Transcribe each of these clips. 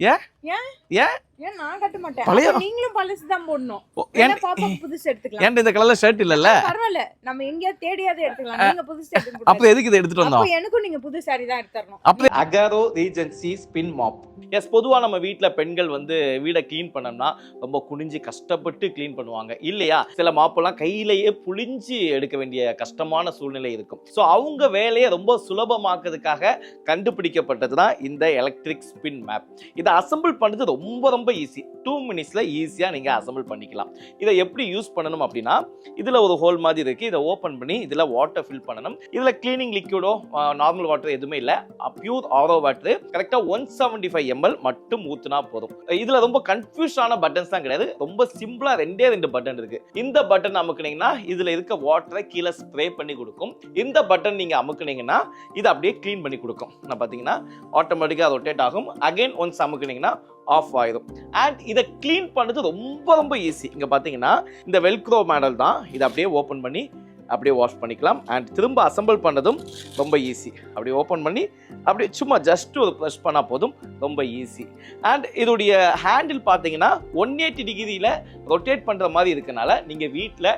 ஏன் ஏன் ஏன் ஏன் நான் கட்ட மாட்டேன். பழைய நீங்களும் பழசு தான் போடணும். பாப்பா புதுசு எடுத்துக்கலாம். ஏன் இந்த கலர்ல ஷர்ட் இல்லல்ல? பரவாயில்ல, நம்ம எங்கேயாவது தேடியாவது எடுத்துக்கலாம். நீங்க புதுசு எடுத்துக்கலாம். அப்ப எதுக்கு இதை எடுத்துட்டு வந்தோம்? அப்ப எனக்கும் நீங்க புது சாரி தான் எடுத்து தரணும். அப்ப Agaro regency spin mop. Yes, பொதுவா நம்ம வீட்ல பெண்கள் வந்து வீடை க்ளீன் பண்ணோம்னா ரொம்ப குனிஞ்சு கஷ்டப்பட்டு க்ளீன் பண்ணுவாங்க இல்லையா? சில மாப்பெல்லாம் கையிலேயே புளிஞ்சு எடுக்க வேண்டிய கஷ்டமான சூழ்நிலை இருக்கும். ஸோ அவங்க வேலையை ரொம்ப சுலபமாக்குறதுக்காக கண்டுபிடிக்கப்பட்டது தான் இந்த எலக்ட்ரிக் ஸ்பின் மேப். இதை அசம்பிள் பண்ணுறது ரொம்ப ரொம்ப ஈஸி. 2 மினிட்ஸ்ல ஈஸியாக நீங்கள் அசம்பிள் பண்ணிக்கலாம். இதை எப்படி யூஸ் பண்ணணும் அப்படின்னா, இதில் ஒரு ஹோல் மாதிரி இருக்குது. இதை ஓப்பன் பண்ணி இதில் வாட்டர் ஃபில் பண்ணணும். இதில் கிளீனிங் லிக்விடோ நார்மல் வாட்டர் எதுவுமே இல்லை, பியூர் ஆரோ வாட்டர் கரெக்டாக 175 ml மட்டும் ஊற்றினா போதும். இதில் ரொம்ப கன்ஃபியூஷனான பட்டன்ஸ் தான் கிடையாது. ரொம்ப சிம்பிளாக 2 பட்டன் இருக்குது. இந்த பட்டன் அமுக்குனீங்கன்னா இதில் இருக்க வாட்டரை கீழே ஸ்ப்ரே பண்ணி கொடுக்கும். இந்த பட்டன் நீங்கள் அமுக்குனீங்கன்னா இது அப்படியே க்ளீன் பண்ணி கொடுக்கும். நான் பார்த்தீங்கன்னா ஆட்டோமேட்டிக்காக ரொட்டேட் ஆகும். அகைன் ஒன்ஸ் அமுக்குனீங்கன்னா ஆஃப் ஆயிடும். அண்ட் இதை க்ளீன் பண்ணது ரொம்ப ரொம்ப ஈஸி. இங்கே பார்த்தீங்கன்னா இந்த வெல்க்ரோ மாடல் தான். இதை அப்படியே ஓப்பன் பண்ணி அப்படியே வாஷ் பண்ணிக்கலாம். அண்ட் திரும்ப அசம்பிள் பண்ணதும் ரொம்ப ஈஸி. அப்படியே ஓப்பன் பண்ணி அப்படியே சும்மா ஜஸ்ட் ஒரு ப்ரெஷ் பண்ணால் போதும், ரொம்ப ஈஸி. அண்ட் இதோடைய ஹேண்டில் பார்த்தீங்கன்னா 180 டிகிரியில் ரொட்டேட் பண்ணுற மாதிரி இருக்கனால நீங்கள் வீட்டில்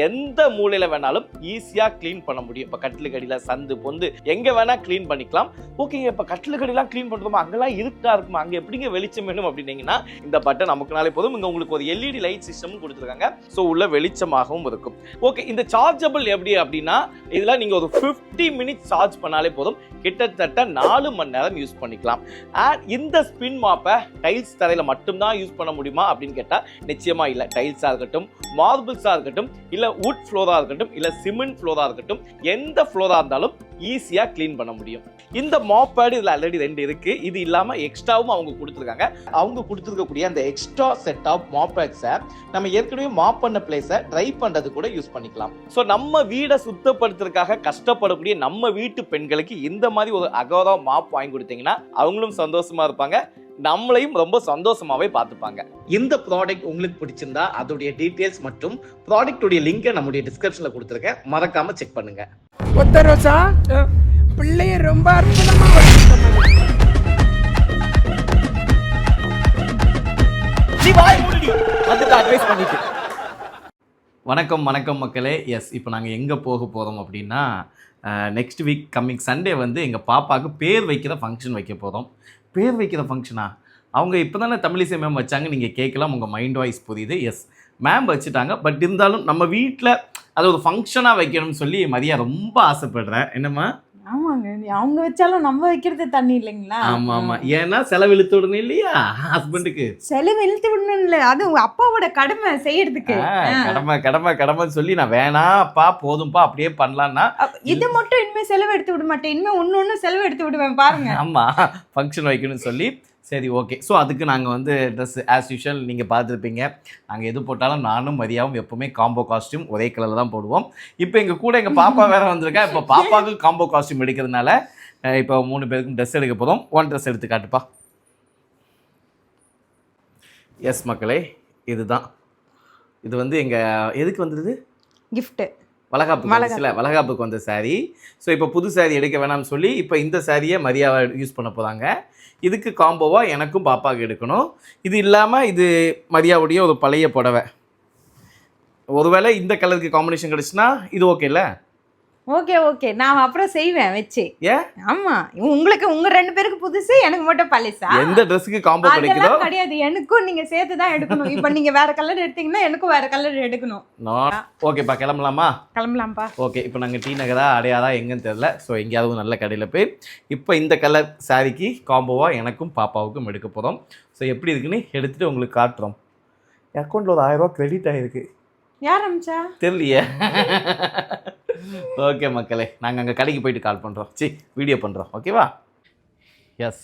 எந்த மூலையில் வேணாலும் ஈஸியாக க்ளீன் பண்ண முடியும். இப்போ கட்டிலுக்கடியில் சந்து பொந்து எங்கே வேணால் க்ளீன் பண்ணிக்கலாம். ஓகேங்க, இப்போ கட்டிலுக்கடிலாம் க்ளீன் பண்ணுறோமா, அங்கெல்லாம் இருட்டாக இருக்குமா, அங்கே எப்படிங்க வெளிச்சம் வேணும் அப்படின்னீங்கன்னா இந்த பட்டன் நமக்குனாலே போதும். இங்கே உங்களுக்கு ஒரு LED லைட் சிஸ்டமும் கொடுத்துருக்காங்க. ஸோ உள்ள வெளிச்சமாகவும் இருக்கும். ஓகே, இந்த சார்ஜபிள் எப்படி அப்படின்னா, இதில் நீங்கள் ஒரு 50 மினிட்ஸ் சார்ஜ் பண்ணாலே போதும், கிட்டத்தட்ட 4 மணி நேரம் யூஸ் பண்ணிக்கலாம். அண்ட் இந்த ஸ்பின் மாப்பை டைல்ஸ் தரையில் மட்டும்தான் யூஸ் பண்ண முடியுமா அப்படின்னு கேட்டால் நிச்சயமாக இல்லை. டைல்ஸாக இருக்கட்டும், மார்பிள்ஸாக இருக்கட்டும், இல்லை வுட் ஃப்ளோராக இருக்கட்டும், இல்லை சிமெண்ட் ஃப்ளோராக இருக்கட்டும், எந்த ஃப்ளோராக இருந்தாலும் ஈஸியாக க்ளீன் பண்ண முடியும். இந்த மாப் பேட் இதில் ஆல்ரெடி 2 இருக்கு. இது இல்லாமல் எக்ஸ்ட்ராவும் அவங்க கொடுத்துருக்காங்க. அவங்க கொடுத்துருக்கக்கூடிய அந்த எக்ஸ்ட்ரா செட் ஆஃப் மாப் பேட்ஸை நம்ம ஏற்கனவே மாப் பண்ண பிளேஸை ட்ரை பண்ணுறது கூட யூஸ் பண்ணிக்கலாம். ஸோ நம்ம வீடை சுத்தப்படுத்துறதுக்காக கஷ்டப்படக்கூடிய நம்ம வீட்டு பெண்களுக்கு இந்த மாதிரி ஒரு அகோரா மாப் வாங்கி கொடுத்தீங்கன்னா அவங்களும் சந்தோஷமா இருப்பாங்க, நம்மளையும் ரொம்ப சந்தோஷமாவே பார்த்துப்பாங்க. இந்த ப்ராடக்ட் உங்களுக்கு பிடிச்சிருந்தா அதோடைய டீடைல்ஸ் மற்றும் ப்ராடக்டோட லிங்கை நம்முடைய டிஸ்கிரிப்ஷன்ல கொடுத்துருக்கேன், மறக்காம செக் பண்ணுங்க. ஒத்த ரோசா பிள்ளைய ரொம்ப அற்புதமா அட்வைஸ் பண்ணிட்டு வணக்கம் வணக்கம் மக்களே. எஸ், இப்போ நாங்கள் எங்கே போக போகிறோம் அப்படின்னா, நெக்ஸ்ட் வீக் கம்மிங் சண்டே வந்து எங்கள் பாப்பாவுக்கு பேர் வைக்கிற ஃபங்க்ஷன் வைக்க போகிறோம். பேர் வைக்கிற ஃபங்க்ஷனா? அவங்க இப்போ தானே தமிழிசை மேம் வச்சாங்க, நீங்கள் கேட்கலாம், உங்கள் மைண்ட் வாய்ஸ் புரியுது. எஸ், மேம் வச்சுட்டாங்க. பட் இருந்தாலும் நம்ம வீட்டில் அது ஒரு ஃபங்க்ஷனாக வைக்கணும்னு சொல்லி மரியா ரொம்ப ஆசைப்படுறேன். என்னம்மா? ஆமாங்க, அவங்க வச்சாலும் நம்ம வைக்கிறது தண்ணி இல்லைங்களா? ஆமாம் ஆமாம், ஏன்னா செலவு இழுத்து விடணும் இல்லையா ஹஸ்பண்டுக்கு? செலவு இழுத்து விடணும் இல்லை, அது உங்க அப்பாவோட கடமை செய்யறதுக்கு. கடமை கடமை கடமைன்னு சொல்லி நான் வேணாப்பா போதும்பா அப்படியே பண்ணலான்னா இது மட்டும் இனிமே செலவு எடுத்து விட மாட்டேன், இனிமே ஒன்று செலவு எடுத்து விடுவேன் பாருங்க. ஆமாம், ஃபங்க்ஷன் வைக்கணும்னு சொல்லி சரி ஓகே. ஸோ அதுக்கு நாங்கள் வந்து ட்ரெஸ் ஆஸ் யூஷுவல் நீங்கள் பார்த்துருப்பீங்க. நாங்கள் எது போட்டாலும் நானும் மரியாவும் எப்போவுமே காம்போ காஸ்டியூம் ஒரே கலரில் தான் போடுவோம். இப்போ எங்கள் கூட எங்கள் பாப்பா வேறு வந்திருக்கா. இப்போ பாப்பாவுக்கு காம்போ காஸ்டியூம் எடுக்கிறதுனால இப்போ 3 பேருக்கும் ட்ரெஸ் எடுக்க போகிறோம். 1 ட்ரெஸ் எடுத்து காட்டுப்பா. எஸ் மக்களே, இதுதான். இது வந்து எங்கள் எதுக்கு வந்துடுது? கிஃப்ட்டு வளகாப்புக்கு வந்த சாரீ. ஸோ இப்போ புது சாரீ எடுக்க வேணாம்னு சொல்லி இப்போ இந்த சாரியை மரியாதை யூஸ் பண்ண போகிறாங்க. இதுக்கு காம்போவாக எனக்கும் பாப்பாவுக்கு எடுக்கணும். இது இல்லாமல் இது மரியாவுடைய ஒரு பழைய புடவை. ஒருவேளை இந்த கலருக்கு காம்பினேஷன் கிடச்சுன்னா இது ஓகேல? ஓகே ஓகே, நான் அப்புறம் செய்வேன் வச்சு. ஏன்? ஆமா, உங்களுக்கு உங்க 2 பேருக்கு புதுசு, எனக்கு மட்டும் பழசா? எந்த ட்ரெஸ்ஸுக்கு காம்போ கிடைக்குதோ கிடையாது, எனக்கும் நீங்க சேர்த்து தான் எடுக்கணும். இப்போ நீங்க வேற கலர் எடுத்தீங்கன்னா எனக்கும் வேற கலர் எடுக்கணும். ஓகேப்பா, கிளம்பலாமா? கிளம்பலாம்ப்பா. ஓகே, இப்போ நாங்கள் டி நகரா அடையாதா எங்கன்னு தெரியல. ஸோ எங்கேயாவது நல்ல கடையில் போய் இப்போ இந்த கலர் சாரிக்கு காம்போவாக எனக்கும் பாப்பாவுக்கும் எடுக்க போகிறோம். ஸோ எப்படி இருக்குன்னு எடுத்துகிட்டு உங்களுக்கு காட்டுறோம். அக்கௌண்ட்டில் ஒரு 1000 ரூபா கிரெடிட் ஆகிருக்கு. யார் அமிச்சா தெரியலையே. ஓகே மக்களே, நாங்கள் அங்கே கடைக்கு போயிட்டு கால் பண்ணுறோம், வீடியோ பண்ணுறோம். ஓகேவா? எஸ்,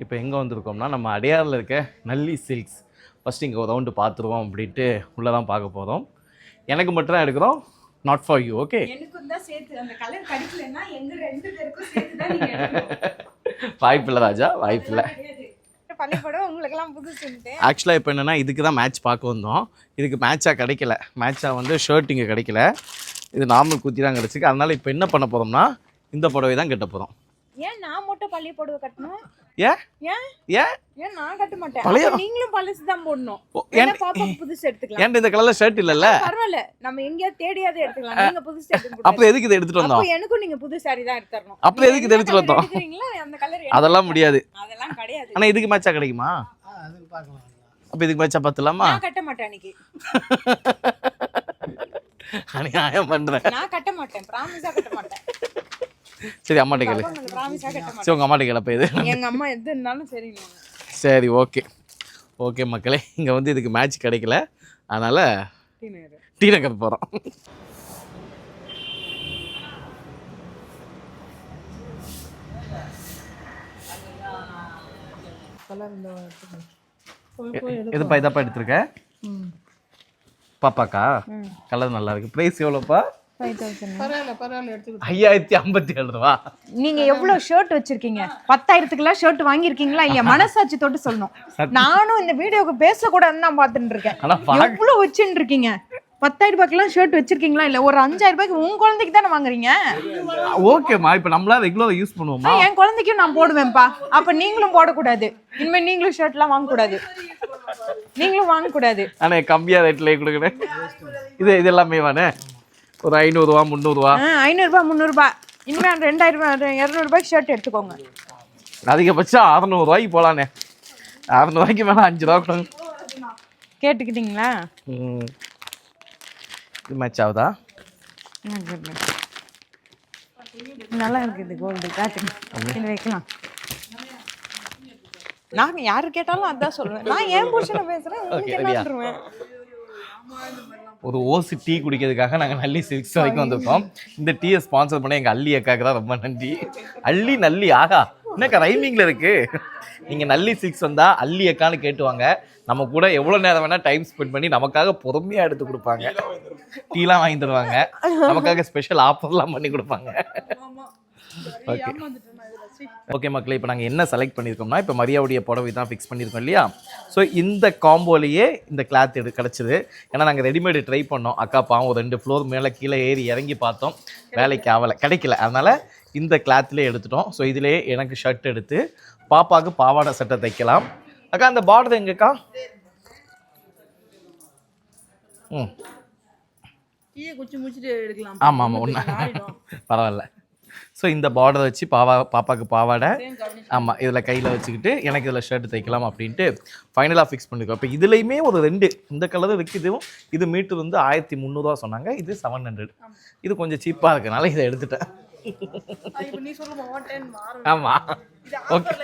இப்போ எங்கே வந்திருக்கோம்னா நம்ம அடையாரில் இருக்க நல்லி சில்க்ஸ். ஃபஸ்ட்டு இங்கே ஒரு ரவுண்டு பார்த்துருவோம் அப்படின்ட்டு உள்ளே தான் பார்க்க போகிறோம். எனக்கு மட்டும் தான் எடுக்கிறோம், நாட் ஃபார் யூ. ஓகே, எனக்கும் தான் சேர்த்து. அந்த கலர் கிடைக்கலன்னா எங்க 2 பேருக்கும் சேர்த்து தான் நீங்க எடுக்கணும். வாய்ப்பில்லை ராஜா, வாய்ப்பில்லை. பள்ளிப்படம் உங்களுக்கெல்லாம் புதுசுன்ட்டு. ஆக்சுவலாக இப்போ என்னென்னா இதுக்கு தான் மேட்ச் பார்க்க வந்தோம். இதுக்கு மேட்சாக கிடைக்கல. மேட்சாக வந்து ஷர்ட் இங்கே கிடைக்கல. இது நார்மல் குத்தி தான் கிடச்சிருக்கு. அதனால் இப்போ என்ன பண்ண போகிறோம்னா இந்த புடவை தான் கட்ட போகிறோம். ஏன் நான் மட்டும் பழைய புடவை கட்டணும்? ஏன் ஏன் ஏன் ஏன் நான் கட்ட மாட்டேன்? பழைய- அப்ப நீங்களும் பழசு தான் போடணும். ஏன் ஏன்னா பாப்பாக்கு புதுசு எடுத்துக்கலாம். ஏன்டா இந்த கலர்ல ஷர்ட் இல்லல்ல? பரவாயில்ல, நம்ம எங்கேயாவது தேடியாவது எடுத்துக்கலாம். நீங்க புதுசு எடுத்துக்க அப்புறம் எதுக்கு இதை எடுத்துட்டு வந்தோம்? அப்ப எனக்கும் நீங்க புது saree தான் எடுத்து தரணும். அப்புறம் எதுக்கு இதை எடுத்துட்டு வந்தோம்? எடுக்கிறீங்களா அந்த கலர்? அதெல்லாம் முடியாது. அதெல்லாம் கிடையாது. ஆனா இதுக்கு மேட்சா கிடைக்குமா? அப்ப இதுக்கு மேட்சா பத்தலாமா? நான் கட்ட மாட்டேன் அன்னைக்கு. அநியாயம் பண்றேன். நான் கட்ட மாட்டேன், ப்ராமிஸா கட்ட மாட்டேன். சரி அம்மாட்ட கேளு. ப்ராமிஸா கட்ட மாட்டேன். சரி உங்க அம்மாட்ட கேள இது. எங்க அம்மா எது இருந்தாலும் சரி. சரி ஓகே ஓகே மக்களே, இங்க வந்து இதுக்கு மேட்ச் கிடைக்கல, அதனால டீ நகர் போறோம். எதுப்பா இதப்பா எடுத்திருக்க? பாப்பாக்கா கலர் நல்லா இருக்கு. பிரைஸ் எவ்வளோப்பா? 5057 ரூபா. நீங்க எவ்வளவு ஷர்ட் வச்சிருக்கீங்க? 10,000க்குலாம் ஷர்ட் வாங்கியிருக்கீங்களா இல்லையா? மனசாட்சி தொட்டு சொல்லணும். நானும் இந்த வீடியோக்கு பேசக்கூடாதுன்னு தான் பார்த்துட்டு இருக்கேன். எவ்வளவு வச்சுட்டு இருக்கீங்க? 10,000 ரூபாய்க்குலாம் ஷர்ட் வச்சிருக்கீங்களா இல்ல? ஒரு 5,000 ரூபாய்க்கு உங்க குழந்தைக்கு தானே வாங்குறீங்க? ஓகேம்மா, இப்போ நம்மளா ரெகுலரா யூஸ் பண்ணுவோமா? என் குழந்தைக்கும் நான் போடுவேன்ப்பா. அப்ப நீங்களும் போடக்கூடாது. இனிமே நீங்களும் ஷர்ட்லாம் வாங்கக்கூடாது. நீங்களும் வாங்கக்கூடாது. ஆனா கம்மியா ரேட்லயே கொடுக்குறேன். இது எல்லாமே வானே ஒரு 500 ரூபா 300 ரூபா. 500 ரூபாய் 300 ரூபாய். இனிமே 2000 200 ரூபாய்க்கு ஷர்ட் எடுத்துக்கோங்க. அதிகபட்சம் 600 ரூபாய்க்கு போலானே. 600 ரூபாய்க்கு மேல 5 ரூபா கொடுங்க. கேட்டுக்கிட்டீங்களா? இது மேட்ச் ஆகுதா? நல்லா இருக்குது கோல்டு. காட்டுங்க, இது வைக்கலாம். நான் யாரு கேட்டாலும் அதான் சொல்லுவேன். நான் ஏன் புருஷனை பேசுறேன், உங்களுக்கு என்னன்றுவேன். ஒரு ஓசி டீ குடிக்கிறதுக்காக நாங்கள் நல்லி 6 வரைக்கும் வந்திருக்கோம். இந்த டீயை ஸ்பான்சர் பண்ண எங்கள் அள்ளி அக்காவுக்கு தான் ரொம்ப நன்றி. அள்ளி நல்லி ஆகா என்னக்கா ரைமிங்கில் இருக்கு. நீங்கள் நல்லி 6 வந்தால் அள்ளி அக்கான்னு கேட்டுவாங்க. நம்ம கூட எவ்வளோ நேரம் வேணால் டைம் ஸ்பெண்ட் பண்ணி நமக்காக பொறுமையாக எடுத்து கொடுப்பாங்க. டீலாம் வாங்கி தருவாங்க, நமக்காக ஸ்பெஷல் ஆஃபர்லாம் பண்ணி கொடுப்பாங்க. ஓகே ஓகே மக்களே, இப்போ நாங்கள் என்ன செலக்ட் பண்ணியிருக்கோம்னா, இப்போ மரியாவுடைய புடவை தான் ஃபிக்ஸ் பண்ணியிருக்கோம் இல்லையா? ஸோ இந்த காம்போலேயே இந்த கிளாத் கிடச்சிது. ஏன்னா நாங்கள் ரெடிமேடு ட்ரை பண்ணோம். அக்கா பாவம் ஒரு 2 ஃப்ளோர் மேலே கீழே ஏறி இறங்கி பார்த்தோம், வேலைக்கு ஆகலை, கிடைக்கல. அதனால் இந்த கிளாத்லேயே எடுத்துட்டோம். ஸோ இதிலே எனக்கு ஷர்ட் எடுத்து பாப்பாவுக்கு பாவாடை சட்டை தைக்கலாம். அக்கா அந்த பார்டர் எங்கக்கா? ஆமாம் ஆமாம் ஒன்றா பரவாயில்ல. ஸோ இந்த பார்டரை வச்சு பாப்பாவுக்கு பாவாடை, ஆமாம் இதில் கையில் வச்சுக்கிட்டு எனக்கு இதில் ஷர்ட் தைக்கலாம் அப்படின்ட்டு ஃபைனலாக ஃபிக்ஸ் பண்ணியிருக்கோம். இப்போ இதுலேயுமே ஒரு 2 இந்த கலர் இருக்குது. இது மீட்டர் வந்து 1300 சொன்னாங்க, இது 700. இது கொஞ்சம் சீப்பாக இருக்கனால இதை எடுத்துட்டேன். ஆமாம் ஓகே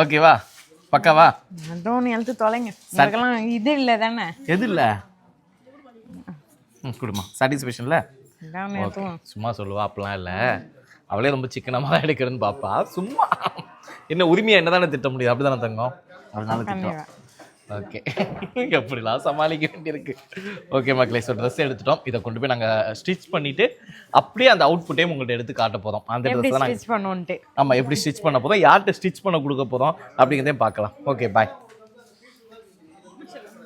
ஓகேவா பக்காவா? அதுவும் எழுத்து தொலைங்க. இது இல்லை தானே? எது இல்லை கொடுமா சாட்டிஸ்ஃபேக்ஷன்ல சும்மா சொல்லுவா, அப்படிலாம் இல்லை. அவளே ரொம்ப சிக்கனமாக தான் எடுக்கிறேன்னு பாப்பா. சும்மா என்ன உரிமையாக என்ன தானே திட்ட முடியும், அப்படி தானே தங்கம், அதனால திட்டம். ஓகே எப்படிலாம் சமாளிக்க வேண்டியிருக்கு. ஓகே மக்களே, ஸோ ட்ரெஸ் எடுத்துட்டோம். இதை கொண்டு போய் நாங்கள் ஸ்டிச் பண்ணிவிட்டு அப்படியே அந்த அவுட்புட்டையும் உங்கள்கிட்ட எடுத்து காட்ட போகிறோம். அந்த ட்ரெஸ் தான் நாங்கள் பண்ணுவோன்ட்டு. ஆமாம் எப்படி ஸ்டிச் பண்ண போகிறோம், யார்கிட்ட ஸ்டிச் பண்ண கொடுக்க போகிறோம் அப்படிங்கிறதையும் பார்க்கலாம். Okay bye.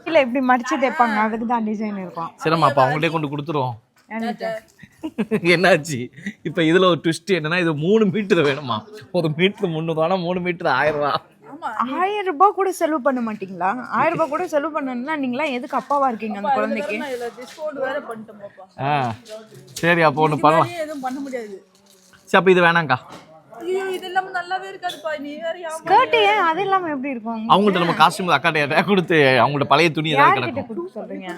இல்லை இப்படி மடிச்சு தைப்பாங்க, அதுக்கு தான் டிசைன் இருக்கும். சரிம்மா, அப்போ அவங்கள்டே கொண்டு கொடுத்துருவோம். என்னாச்சு இப்போ இதில் ஒரு ட்விஸ்ட் என்னன்னா, இது 3 மீட்டர் வேணுமா? ஒரு மீட்டர் 300 3 மீட்டர் 1000 ரூபா. 1000 ரூபாய் கூட செலவு பண்ண மாட்டீங்களா? 1000 ரூபாய் கூட செலவு பண்ணணும்னா நீங்களா எதுக்கு அப்பாவா இருக்கீங்க அந்த குழந்தைக்கு? சரி அப்போ ஒன்று பண்ணலாம். சரி அப்போ இது வேணாங்க்கா. ஸ்கர்ட் ஏன் அது இல்லாம எப்படி இருக்கும்? அவங்கள்ட்ட நம்ம காஸ்டியூம் அக்காட்ட கொடுத்து அவங்கள்ட்ட பழைய துணி ஏதாவது கிடக்கும். சொல்றீங்க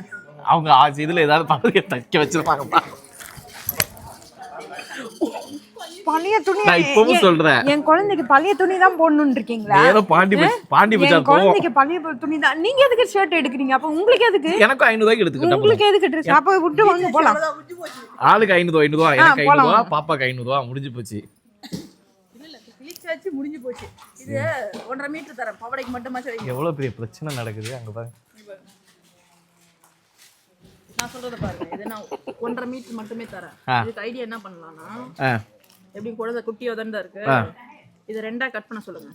அவங்க இதில் ஏதாவது பழைய தைக்க வச்சிருப்பாங்கப்பா. பழைய துணி நான் இப்பவும் சொல்றேன், என் குழந்தைக்கு பழைய துணி தான் போடணும்னு இருக்கீங்களா? ஏதோ பாண்டி பஜார் குழந்தைக்கு பழைய துணி தான். நீங்க எதுக்கு ஷர்ட் எடுக்கிறீங்க? அப்ப உங்களுக்கு எதுக்கு? எனக்கு 500 ரூபாய்க்கு எடுத்துக்கிட்டேன். உங்களுக்கு எதுக்கு ட்ரெஸ்? அப்ப விட்டு வாங்க போலாம். ஆளுக்கு 500 ரூபா, எனக்கு 500 ரூபா, பாப்பாக்கு 500 ரூபா, முடிஞ்சு போச்சு. முடிஞ்சு போச்சு. இது 1.5 மீட்டர் தரேன், பாவாடைக்கு மட்டுமா? சரி, எவ்வளவு பெரிய பிரச்சனை நடக்குது அங்க பாருங்க. நான் சொல்றத பாருங்க, இது நான் 1.5 மீட்டர் மட்டுமே தரேன். இதுக்கு ஐடியா என்ன பண்ணலாம்னா, எப்படி குழந்தை குட்டியோ தான் இருக்கு, இதை 2ஆ கட் பண்ண சொல்லுங்க.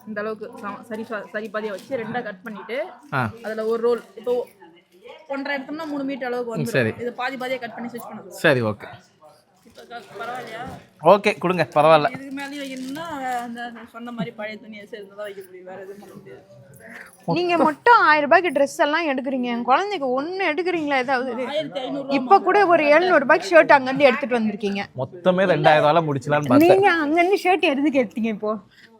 இந்த அளவுக்கு சரி பாதியா வச்சு 2ஆ கட் பண்ணிட்டு அதுல ஒரு ரோல், இப்போ 1.5 எடுத்தோம்னா 3 மீட்டர் அளவுக்கு வந்து இது பாதி பாதியா கட் பண்ணி ஸ்டிச் பண்ண சொல்லுங்க. சரி ஓகே. பரவாயில்லையா? ஓகே கொடுங்க, பரவாயில்ல. இதுக்கு மேலேயும் வைக்கணும்னா அந்த சொன்ன மாதிரி பழைய துணியை சேர்ந்து தான் வைக்க முடியும், வேற எதுவும் பண்ண முடியாது. நீங்க மட்டும் 1000 ரூபாய்க்கு ட்ரெஸ் எல்லாம் எடுக்கிறீங்க, என் குழந்தைக்கு ஒண்ணு எடுக்கிறீங்களா? ஏதாவது 1500 இப்ப கூட ஒரு 700 ரூபாய்க்கு ஷர்ட் அங்க இருந்து எடுத்துட்டு வந்திருக்கீங்க. மொத்தமே 2000 ரூபாய் முடிச்சலான்னு பார்த்தேன். நீங்க அங்க இருந்து ஷர்ட் எதுக்கு எடுத்தீங்க? இப்போ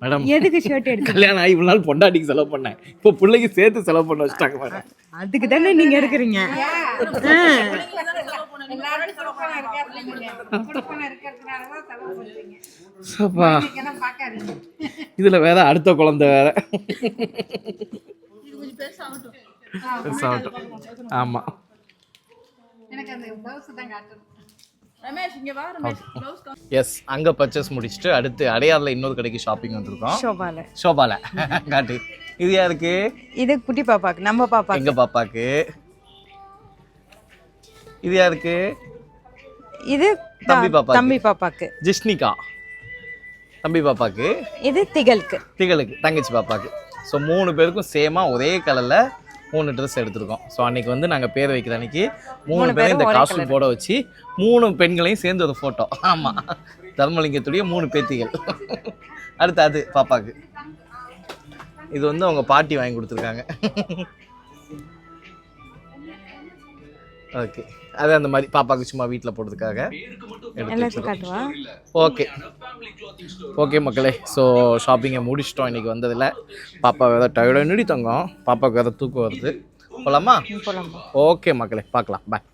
மேடம் எதுக்கு ஷர்ட் எடுத்தீங்க? கல்யாணம் ஆகி இவ்வளவு நாள் பொண்டாட்டிக்கு செலவு பண்ணேன், இப்போ பிள்ளைக்கு சேர்த்து செலவு பண்ண வச்சுட்டாங்க மேடம். அதுக்கு தானே நீங்க எடுக்கிறீங்க. அப்பா, இதுல வேற அடுத்த குழந்தை வேற. பெருசாகட்டும். ஆமா ரமேஷ் இங்க வா ரமேஷ், ப்ளவுஸ் எஸ். அங்க பர்ச்சேஸ் முடிச்சுட்டு அடுத்து அடையாறுல இன்னொரு கடைக்கு ஷாப்பிங் வந்திருக்கோம். ஷோபால காட்டு. இது யாருக்கு? இது குட்டி பாப்பாக்கு, நம்ம பாப்பா. எங்க பாப்பாக்கு. இது யாருக்கு? இது தம்பி பாப்பா. தம்பி பாப்பாக்கு. ஜிஷ்ணிகா தம்பி பாப்பாக்கு. இது திகழுக்கு. திகழுக்கு தங்கச்சி பாப்பாக்கு. ஸோ 3 பேருக்கும் சேமா ஒரே கலர்ல 3 ட்ரெஸ் எடுத்திருக்கோம். ஸோ அன்னைக்கு வந்து நாங்கள் பேர் வைக்கிற அன்னைக்கு 3 பேரும் இந்த காஸ்ட்யூம் போட வச்சு 3 பெண்களையும் சேர்ந்து ஒரு ஃபோட்டோ. ஆமாம், தர்மலிங்கத்துடைய 3 பேத்திகள். அடுத்து அது பாப்பாக்கு. இது வந்து அவங்க பாட்டி வாங்கி கொடுத்துருக்காங்க. ஓகே, அது அந்த மாதிரி பாப்பாக்கு சும்மா வீட்டில் போடுறதுக்காக காட்டுவா. ஓகே ஓகே மக்களே, ஸோ ஷாப்பிங்கை முடிச்சிட்டோம் இன்றைக்கி வந்ததில். பாப்பா வேறு டயர்டாக நிடி தங்கம், பாப்பாவுக்கு வேறு தூக்கம் வருது. போகலாமா? ஓகே மக்களே, பார்க்கலாம், பாய்.